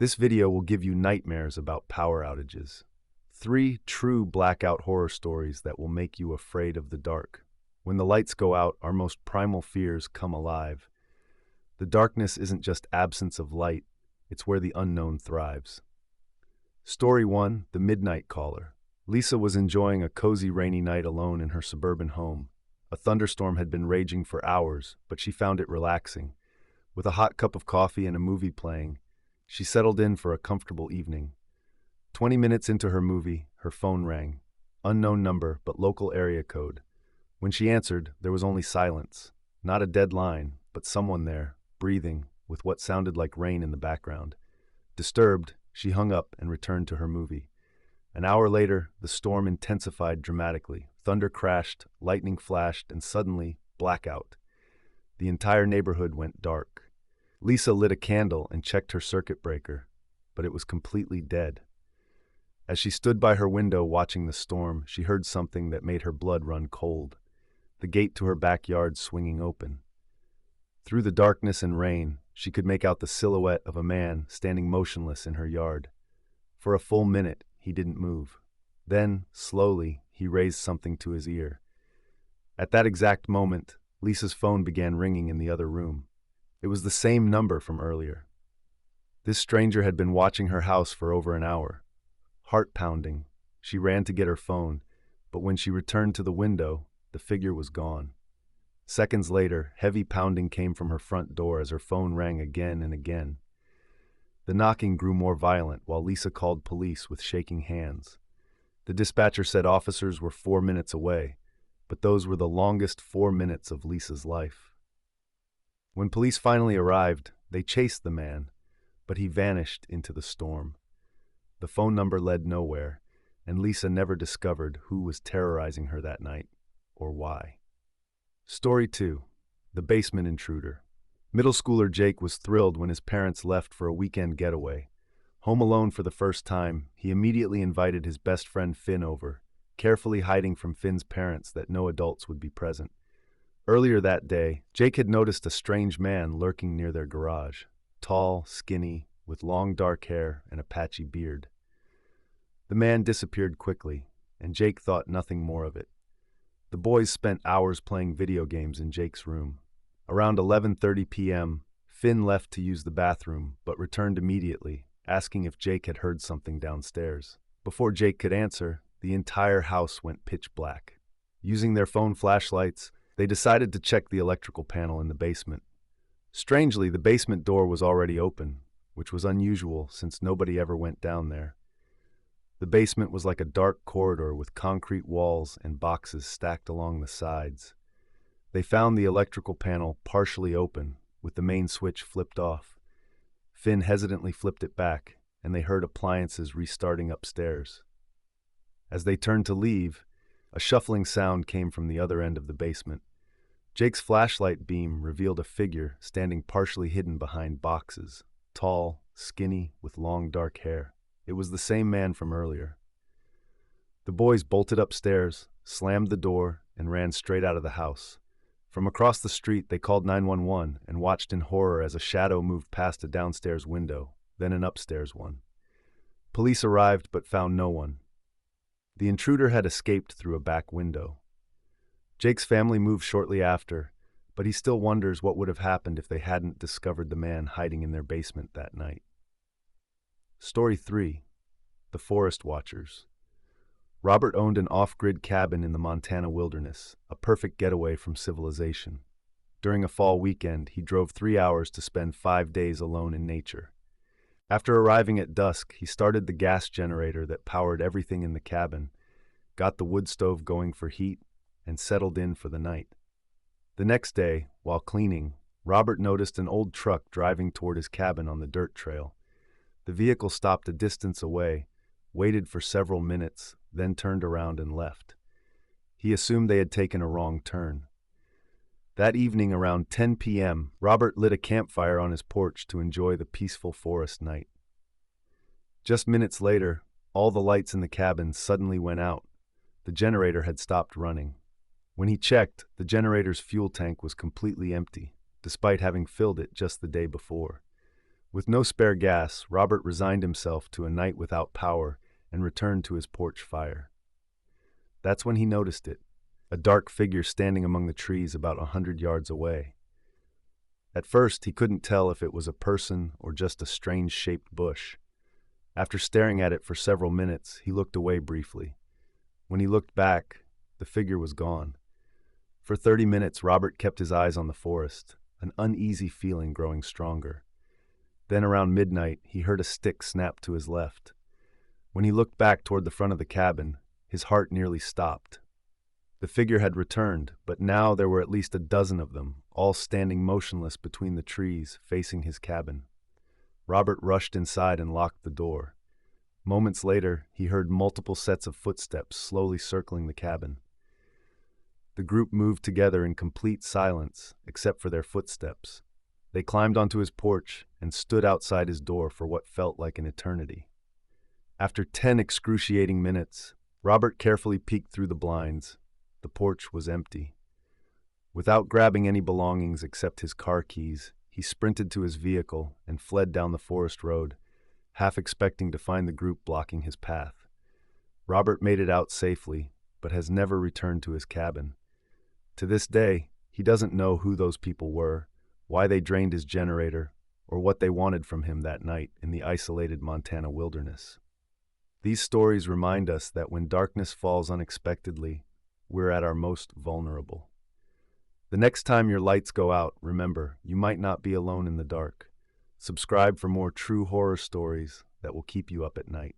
This video will give you nightmares about power outages. 3 true blackout horror stories that will make you afraid of the dark. When the lights go out, our most primal fears come alive. The darkness isn't just absence of light, it's where the unknown thrives. Story 1, The Midnight Caller. Lisa was enjoying a cozy rainy night alone in her suburban home. A thunderstorm had been raging for hours, but she found it relaxing. With a hot cup of coffee and a movie playing, she settled in for a comfortable evening. 20 minutes into her movie, her phone rang. Unknown number, but local area code. When she answered, there was only silence. Not a dead line, but someone there, breathing, with what sounded like rain in the background. Disturbed, she hung up and returned to her movie. An hour later, the storm intensified dramatically. Thunder crashed, lightning flashed, and suddenly, blackout. The entire neighborhood went dark. Lisa lit a candle and checked her circuit breaker, but it was completely dead. As she stood by her window watching the storm, she heard something that made her blood run cold. The gate to her backyard swinging open. Through the darkness and rain, she could make out the silhouette of a man standing motionless in her yard. For a full minute, he didn't move. Then, slowly, he raised something to his ear. At that exact moment, Lisa's phone began ringing in the other room. It was the same number from earlier. This stranger had been watching her house for over an hour. Heart pounding, she ran to get her phone, but when she returned to the window, the figure was gone. Seconds later, heavy pounding came from her front door as her phone rang again and again. The knocking grew more violent while Lisa called police with shaking hands. The dispatcher said officers were 4 minutes away, but those were the longest 4 minutes of Lisa's life. When police finally arrived, they chased the man, but he vanished into the storm. The phone number led nowhere, and Lisa never discovered who was terrorizing her that night, or why. Story 2, The Basement Intruder. Middle schooler Jake was thrilled when his parents left for a weekend getaway. Home alone for the first time, he immediately invited his best friend Finn over, carefully hiding from Finn's parents that no adults would be present. Earlier that day, Jake had noticed a strange man lurking near their garage. Tall, skinny, with long dark hair and a patchy beard. The man disappeared quickly, and Jake thought nothing more of it. The boys spent hours playing video games in Jake's room. Around 11:30 p.m., Finn left to use the bathroom, but returned immediately, asking if Jake had heard something downstairs. Before Jake could answer, the entire house went pitch black. Using their phone flashlights, they decided to check the electrical panel in the basement. Strangely, the basement door was already open, which was unusual since nobody ever went down there. The basement was like a dark corridor with concrete walls and boxes stacked along the sides. They found the electrical panel partially open, with the main switch flipped off. Finn hesitantly flipped it back, and they heard appliances restarting upstairs. As they turned to leave, a shuffling sound came from the other end of the basement. Jake's flashlight beam revealed a figure standing partially hidden behind boxes, tall, skinny, with long dark hair. It was the same man from earlier. The boys bolted upstairs, slammed the door, and ran straight out of the house. From across the street, they called 911 and watched in horror as a shadow moved past a downstairs window, then an upstairs one. Police arrived but found no one. The intruder had escaped through a back window. Jake's family moved shortly after, but he still wonders what would have happened if they hadn't discovered the man hiding in their basement that night. Story 3, The Forest Watchers. Robert owned an off-grid cabin in the Montana wilderness, a perfect getaway from civilization. During a fall weekend, he drove 3 hours to spend 5 days alone in nature. After arriving at dusk, he started the gas generator that powered everything in the cabin, got the wood stove going for heat, and settled in for the night. The next day, while cleaning, Robert noticed an old truck driving toward his cabin on the dirt trail. The vehicle stopped a distance away, waited for several minutes, then turned around and left. He assumed they had taken a wrong turn. That evening around 10 p.m., Robert lit a campfire on his porch to enjoy the peaceful forest night. Just minutes later, all the lights in the cabin suddenly went out. The generator had stopped running. When he checked, the generator's fuel tank was completely empty, despite having filled it just the day before. With no spare gas, Robert resigned himself to a night without power and returned to his porch fire. That's when he noticed it, a dark figure standing among the trees about 100 yards away. At first, he couldn't tell if it was a person or just a strange-shaped bush. After staring at it for several minutes, he looked away briefly. When he looked back, the figure was gone. For 30 minutes, Robert kept his eyes on the forest, an uneasy feeling growing stronger. Then around midnight, he heard a stick snap to his left. When he looked back toward the front of the cabin, his heart nearly stopped. The figure had returned, but now there were at least a dozen of them, all standing motionless between the trees, facing his cabin. Robert rushed inside and locked the door. Moments later, he heard multiple sets of footsteps slowly circling the cabin. The group moved together in complete silence, except for their footsteps. They climbed onto his porch and stood outside his door for what felt like an eternity. After 10 excruciating minutes, Robert carefully peeked through the blinds. The porch was empty. Without grabbing any belongings except his car keys, he sprinted to his vehicle and fled down the forest road, half expecting to find the group blocking his path. Robert made it out safely, but has never returned to his cabin. To this day, he doesn't know who those people were, why they drained his generator, or what they wanted from him that night in the isolated Montana wilderness. These stories remind us that when darkness falls unexpectedly, we're at our most vulnerable. The next time your lights go out, remember, you might not be alone in the dark. Subscribe for more true horror stories that will keep you up at night.